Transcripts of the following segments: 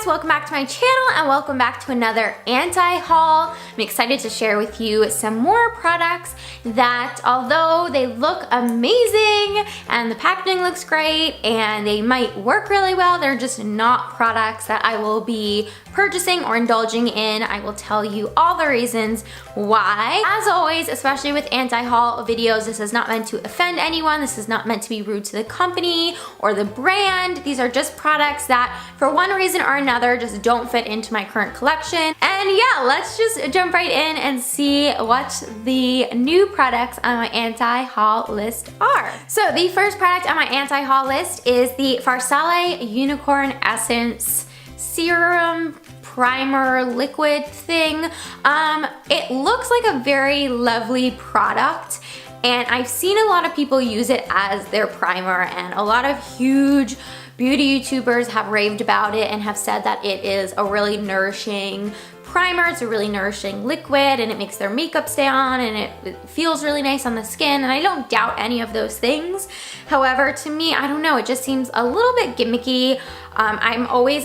Welcome back to my channel and welcome back to another anti-haul. I'm excited to share with you some more products that, although they look amazing and the packaging looks great and they might work really well, they're just not products that I will be purchasing or indulging in. I will tell you all the reasons why. As always, especially with anti-haul videos, this is not meant to offend anyone. This is not meant to be rude to the company or the brand. These are just products that, for one reason or another, just don't fit into my current collection. And yeah, let's just jump right in and see what the new products on my anti-haul list are. So the first product on my anti-haul list is the Farsali Unicorn Essence Serum Primer liquid thing. It looks like a very lovely product, and I've seen a lot of people use it as their primer, and a lot of huge beauty YouTubers have raved about it and have said that it is a really nourishing primer. It's a really nourishing liquid and it makes their makeup stay on and it feels really nice on the skin, and I don't doubt any of those things. However, to me, I don't know, it just seems a little bit gimmicky. I always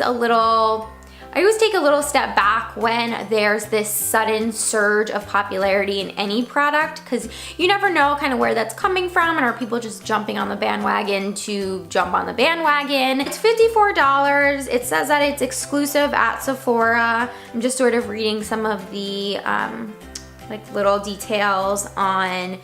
take a little step back when there's this sudden surge of popularity in any product, because you never know kind of where that's coming from, and are people just jumping on the bandwagon to jump on the bandwagon. It's $54. It says that it's exclusive at Sephora. I'm just sort of reading some of the like little details on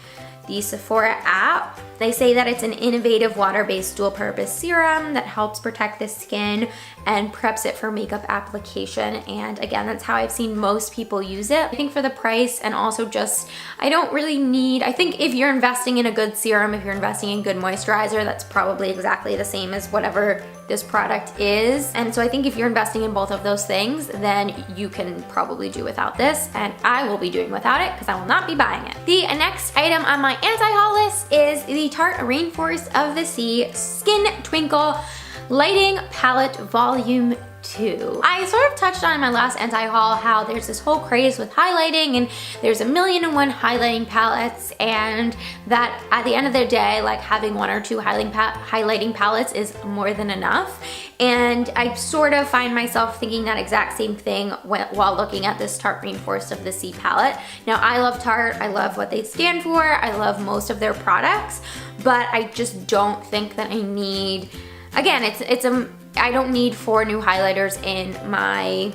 the Sephora app. They say that it's an innovative water-based dual-purpose serum that helps protect the skin and preps it for makeup application. And again, that's how I've seen most people use it. I think for the price, and also just, I think if you're investing in a good serum, if you're investing in good moisturizer, that's probably exactly the same as whatever this product is. And so I think if you're investing in both of those things, then you can probably do without this, and I will be doing without it because I will not be buying it. The next item on my anti-haul list is the Tarte Rainforest of the Sea Skin Twinkle Lighting Palette Volume 2. I sort of touched on in my last anti-haul how there's this whole craze with highlighting, and there's 1,000,001 highlighting palettes, and that at the end of the day, like, having one or two highlighting palettes is more than enough. And I sort of find myself thinking that exact same thing while looking at this Tarte Rainforest of the Sea palette. Now, I love Tarte, I love what they stand for, I love most of their products, but I just don't think that I need, again, I don't need 4 new highlighters in my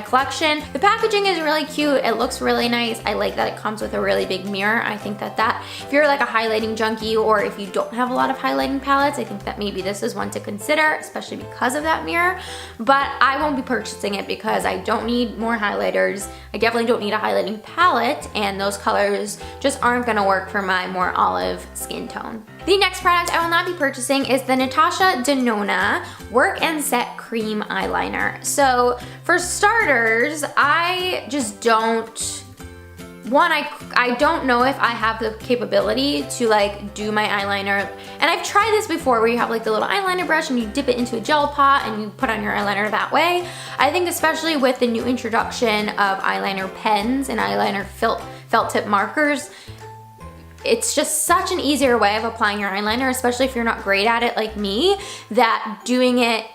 collection. The packaging is really cute. It looks really nice. I like that it comes with a really big mirror. I think that if you're like a highlighting junkie, or if you don't have a lot of highlighting palettes, I think that maybe this is one to consider, especially because of that mirror. But I won't be purchasing it because I don't need more highlighters. I definitely don't need a highlighting palette, and those colors just aren't gonna work for my more olive skin tone. The next product I will not be purchasing is the Natasha Denona Work and Set Cream Eyeliner. So for starters, I just don't, I don't know if I have the capability to like do my eyeliner. And I've tried this before where you have like the little eyeliner brush and you dip it into a gel pot and you put on your eyeliner that way. I think especially with the new introduction of eyeliner pens and eyeliner felt tip markers, it's just such an easier way of applying your eyeliner, especially if you're not great at it like me, that doing it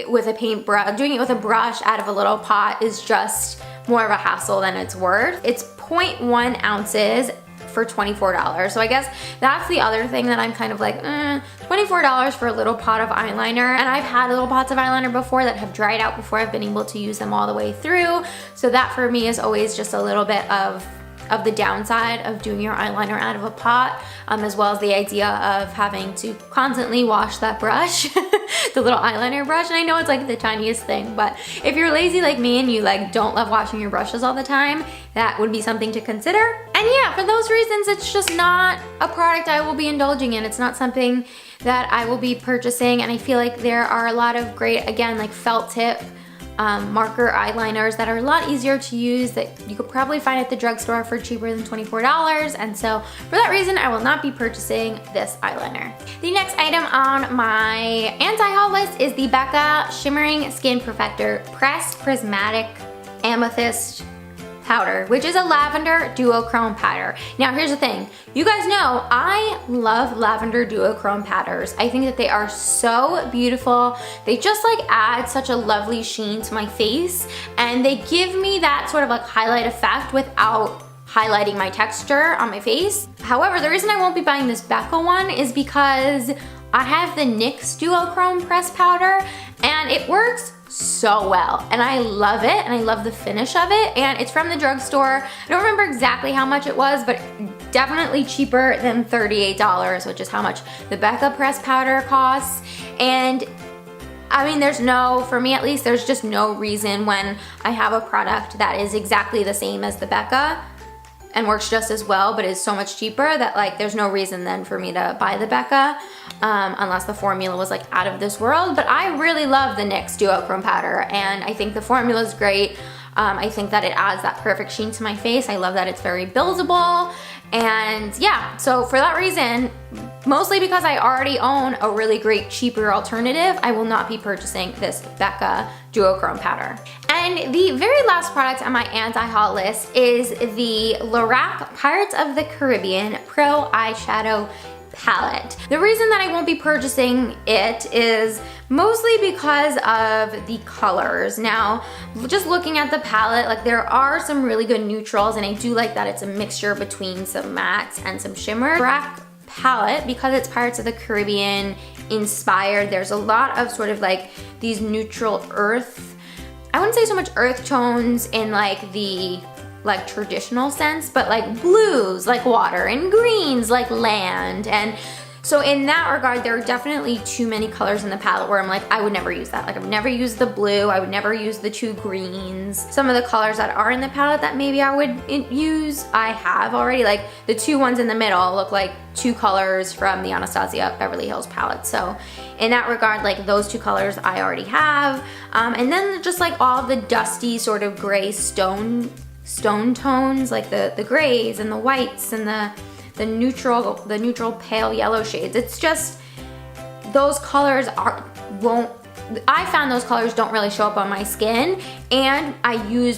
with a paintbrush, doing it with a brush out of a little pot is just more of a hassle than it's worth. It's 0.1 ounces for $24. So I guess that's the other thing that I'm kind of like, $24 for a little pot of eyeliner. And I've had little pots of eyeliner before that have dried out before I've been able to use them all the way through. So that for me is always just a little bit of the downside of doing your eyeliner out of a pot, as well as the idea of having to constantly wash that brush, the little eyeliner brush. And I know it's like the tiniest thing, but if you're lazy like me and you like don't love washing your brushes all the time, that would be something to consider. And yeah, for those reasons, it's just not a product I will be indulging in. It's not something that I will be purchasing, and I feel like there are a lot of great, again, like felt tip marker eyeliners that are a lot easier to use that you could probably find at the drugstore for cheaper than $24. And so for that reason, I will not be purchasing this eyeliner. The next item on my anti-haul list is the Becca Shimmering Skin Perfector Pressed Prismatic Amethyst powder, which is a lavender duochrome powder. Now here's the thing, you guys know I love lavender duochrome powders. I think that they are so beautiful. They just like add such a lovely sheen to my face, and they give me that sort of like highlight effect without highlighting my texture on my face. However, the reason I won't be buying this Becca one is because I have the NYX duochrome pressed powder and it works so well, and I love it, and I love the finish of it, and it's from the drugstore. I don't remember exactly how much it was, but definitely cheaper than $38, which is how much the Becca pressed powder costs. And I mean, for me at least, there's just no reason when I have a product that is exactly the same as the Becca and works just as well, but is so much cheaper, that like there's no reason then for me to buy the Becca, unless the formula was like out of this world. But I really love the NYX duochrome powder, and I think the formula is great. I think that it adds that perfect sheen to my face. I love that it's very buildable, and yeah, so for that reason, mostly because I already own a really great cheaper alternative, I will not be purchasing this Becca duochrome powder. And the very last product on my anti-haul list is the Lorac Pirates of the Caribbean Pro Eyeshadow Palette. The reason that I won't be purchasing it is mostly because of the colors. Now, just looking at the palette, like there are some really good neutrals, and I do like that it's a mixture between some mattes and some shimmer. Lorac palette, because it's Pirates of the Caribbean inspired, there's a lot of sort of like these neutral earth, I wouldn't say so much earth tones in like the like traditional sense, but like blues like water and greens like land. And so in that regard, there are definitely too many colors in the palette where I'm like, I would never use that. Like I've never used the blue, I would never use the two greens. Some of the colors that are in the palette that maybe I would use, I have already. Like the two ones in the middle look like two colors from the Anastasia Beverly Hills palette. So in that regard, like those two colors I already have. And then just like all the dusty sort of gray stone tones, like the grays and the whites and the neutral pale yellow shades. It's just, those colors I found those colors don't really show up on my skin, and I use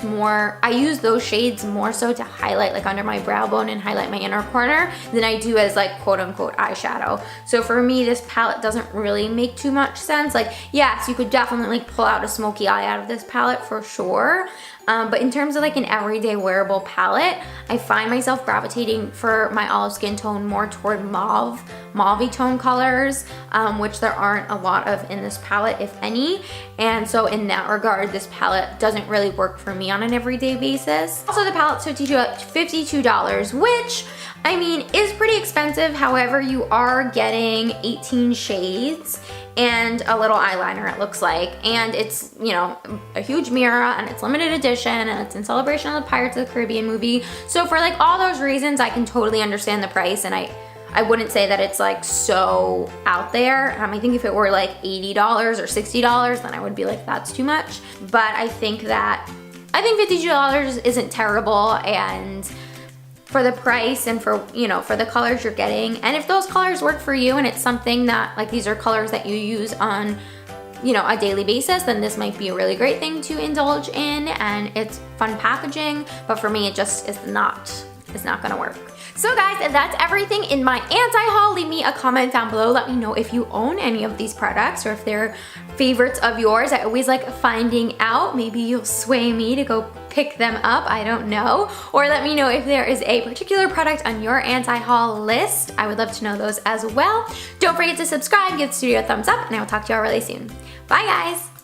those shades more so to highlight like under my brow bone and highlight my inner corner than I do as like quote unquote eyeshadow. So for me, this palette doesn't really make too much sense. Like yes, you could definitely pull out a smoky eye out of this palette for sure. But in terms of like an everyday wearable palette, I find myself gravitating for my olive skin tone more toward mauve-y tone colors, which there aren't a lot of in this palette, if any. And so in that regard, this palette doesn't really work for me on an everyday basis. Also, the palette's $52, which I mean is pretty expensive. However, you are getting 18 shades and a little eyeliner, it looks like, and it's, you know, a huge mirror, and it's limited edition, and it's in celebration of the Pirates of the Caribbean movie. So for like all those reasons, I can totally understand the price, and I wouldn't say that it's like so out there. I think if it were like $80 or $60, then I would be like, that's too much. But I think $52 isn't terrible, and for the price and for, you know, for the colors you're getting. And if those colors work for you and it's something that, like these are colors that you use on, you know, a daily basis, then this might be a really great thing to indulge in, and it's fun packaging. But for me, it just is not gonna work. So guys, that's everything in my anti-haul. Leave me a comment down below. Let me know if you own any of these products or if they're favorites of yours. I always like finding out. Maybe you'll sway me to go pick them up, I don't know. Or let me know if there is a particular product on your anti-haul list. I would love to know those as well. Don't forget to subscribe, give the studio a thumbs up, and I will talk to y'all really soon. Bye guys!